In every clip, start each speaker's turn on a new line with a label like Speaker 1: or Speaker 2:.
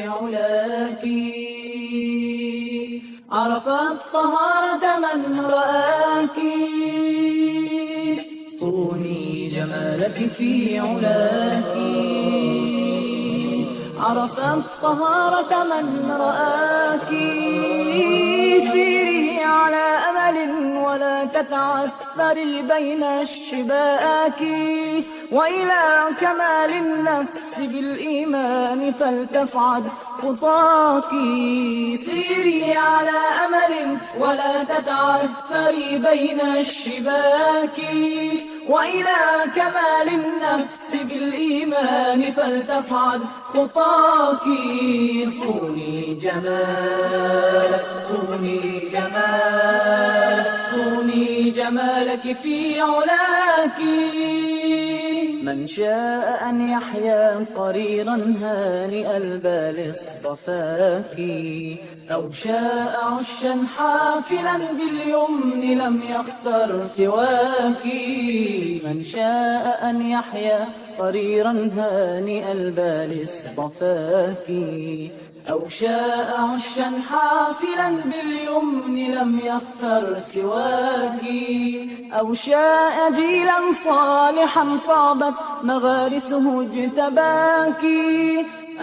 Speaker 1: علاك. عرف الطهارة من رآك. صوني جمالك في علاك. عرف الطهارة من رآك. سيري على أمل ولا تتعثري بين الشباك. وإلى كمال النفس بالإيمان فلتصعد خطاك. سيري على أمل ولا تتعثري بين الشباك. وإلى كمال النفس بالإيمان فلتصعد خطاك. صوني جمالك صوني جمالك صوني جمالك في علاك. من شاء أن يحيا قريرا هانئ البال اصطفاك. أو شاء عشا حافلا باليمن لم يختر سواك. من شاء أن يحيا قريرا هانئ البال اصطفاك. أو شاء عشا حافلا باليمن لم يختر سواك. أو شاء جيلا صالحا طابت مغارسه اجتباك.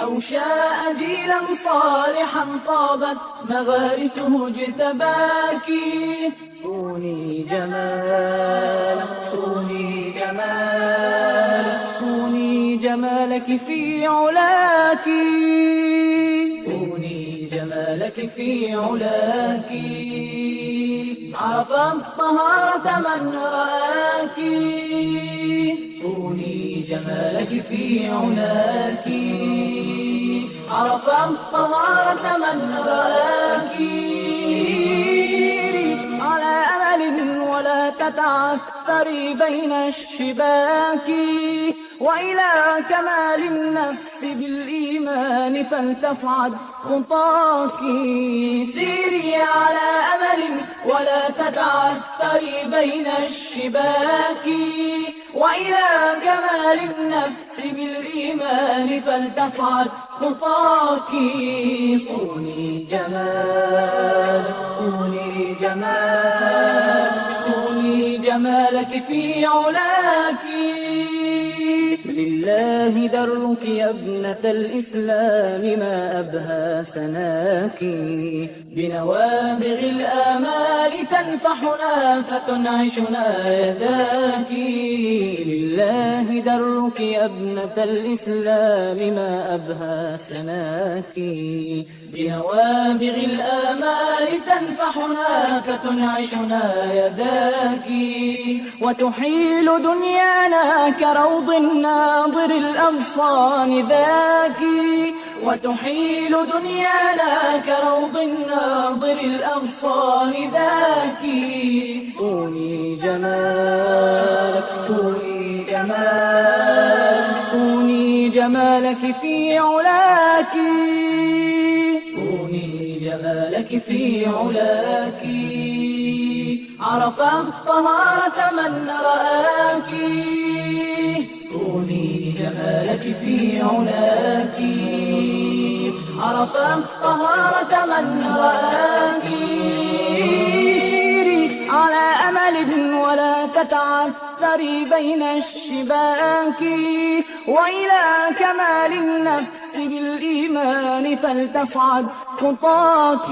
Speaker 1: أو شاء جيلا صالحا طابت مغارسه اجتباك. صوني جمالك صوني جمالك صوني جمالك في علاك. صوني جمالك في علاك. عرف الطهارة من رآك. صوني جمالك في علاك. عرف الطهارة من رآك. سيري على أمل ولا تتعثري بين الشباك. وإلى كمال النفس بالإيمان فلتصعد خطاك. سيري على أمل ولا تتعثري بين الشباك. وإلى كمال النفس بالإيمان فلتصعد خطاك. صوني جمالك صوني جمالك صوني جمالك في علاك. لله درك يا ابنة الإسلام ما أبهى سناك. بنوابغ الآمال تنفحنا فتنعشنا يداك. لله درك يا ابنة الإسلام ما أبهى سناك. بنوابغ الآمال تنفحنا فتنعشنا يداك. وتحيل دنيانا كروض الناظر الأغصان ذاك. وتحيل دنيانا كروض الناظر الأغصان ذاك. صوني جمالك صوني جمالك صوني جمالك في علاك. صوني جمالك في علاك. عرف الطهارة من رآك. صوني جمالك في علاك. عرف الطهارة من رآك. سيري على أمل ولا تتعثري بين الشباك. وإلى كمال النفس بالإيمان فلتصعد خطاك.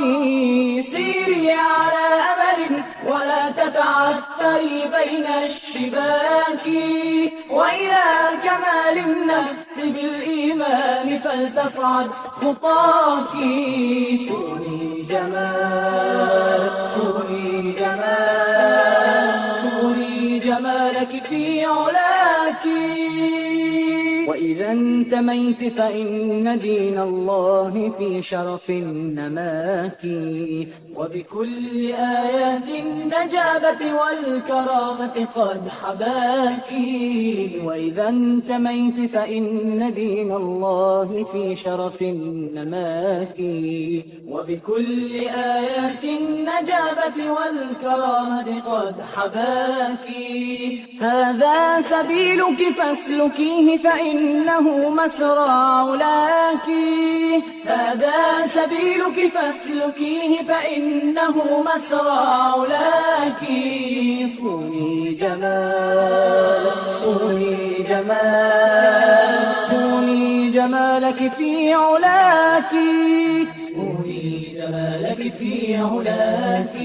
Speaker 1: سيري على أمل ولا تتعثري بين الشباك. وإلى كمال النفس بالإيمان فلتصعد خطاك. صوني جمالك صوني جمالك صوني جمالك في علاك. وإذا انتميت فإن دين الله في شرف نماك. وبكل آيات النجابة والكرامة قد حباك. وإذا انتميت فإن دين الله في شرف نماك. وبكل آيات النجابة والكرامة قد حباك. هذا سبيلك فاسلكيه فإنه مسرى علاك. هذا سبيلك فاسلكيه فإنه مسرى علاك. صوني جمال صوني جمال صوني جمالك في علاك. صوني جمالك في علاك.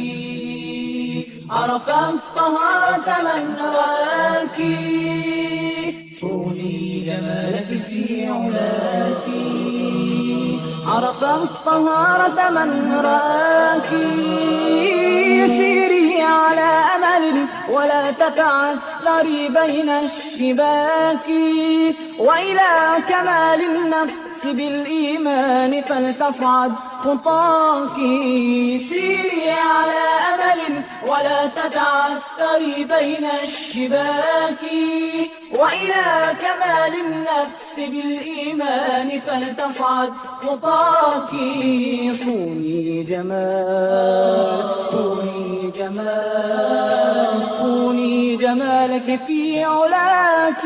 Speaker 1: عرف الطهارة من رآك. صوني جمالك في علاك. عرف الطهارة من رآك. سيري على أمل ولا تتعثري بين الشباك. وإلى كمال النفس بالإيمان فلتصعد خطاك. سيري على أمل ولا تتعثري بين الشباك. وإلى كمال النفس بالإيمان فلتصعد خطاك. صوني جمال صوني جمال صوني جمالك في علاك.